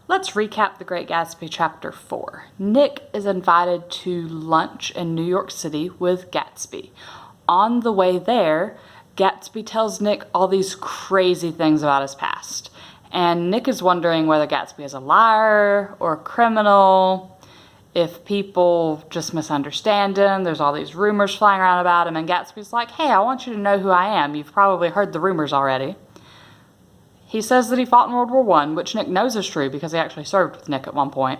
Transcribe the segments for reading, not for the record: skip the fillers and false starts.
Let's recap The Great Gatsby Chapter 4. Nick is invited to lunch in New York City with Gatsby. On the way there, Gatsby tells Nick all these crazy things about his past. And Nick is wondering whether Gatsby is a liar or a criminal, if people just misunderstand him. There's all these rumors flying around about him, and Gatsby's like, hey, I want you to know who I am. You've probably heard the rumors already. He says that he fought in World War I, which Nick knows is true because he actually served with Nick at one point.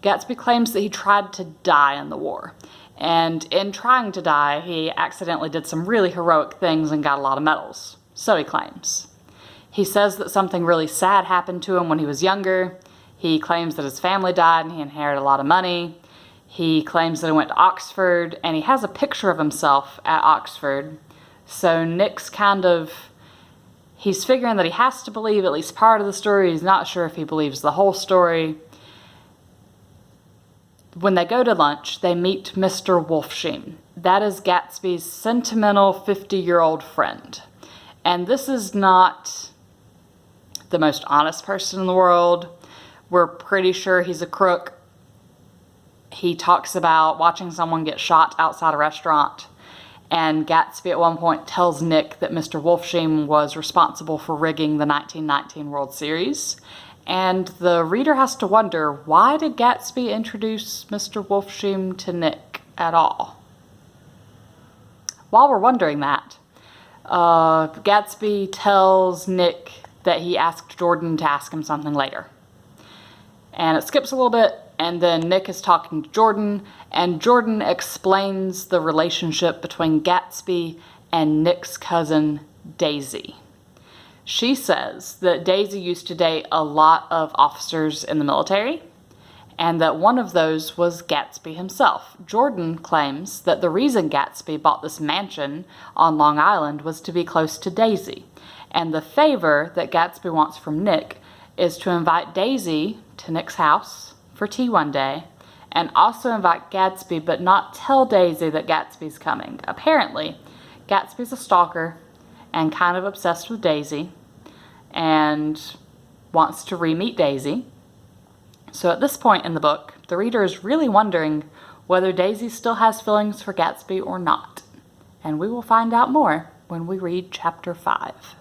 Gatsby claims that he tried to die in the war. And in trying to die, he accidentally did some really heroic things and got a lot of medals. So he claims. He says that something really sad happened to him when he was younger. He claims that his family died and he inherited a lot of money. He claims that he went to Oxford, and he has a picture of himself at Oxford. So Nick's he's figuring that he has to believe at least part of the story. He's not sure if he believes the whole story. When they go to lunch, they meet Mr. Wolfsheim. That is Gatsby's sentimental 50-year-old friend. And this is not the most honest person in the world. We're pretty sure he's a crook. He talks about watching someone get shot outside a restaurant. And Gatsby at one point tells Nick that Mr. Wolfsheim was responsible for rigging the 1919 World Series. And the reader has to wonder, why did Gatsby introduce Mr. Wolfsheim to Nick at all? While we're wondering that, Gatsby tells Nick that he asked Jordan to ask him something later. And it skips a little bit, and then Nick is talking to Jordan, and Jordan explains the relationship between Gatsby and Nick's cousin, Daisy. She says that Daisy used to date a lot of officers in the military, and that one of those was Gatsby himself. Jordan claims that the reason Gatsby bought this mansion on Long Island was to be close to Daisy, and the favor that Gatsby wants from Nick is to invite Daisy to Nick's house for tea one day, and also invite Gatsby, but not tell Daisy that Gatsby's coming. Apparently, Gatsby's a stalker and kind of obsessed with Daisy and wants to re-meet Daisy. So at this point in the book, the reader is really wondering whether Daisy still has feelings for Gatsby or not. And we will find out more when we read Chapter 5.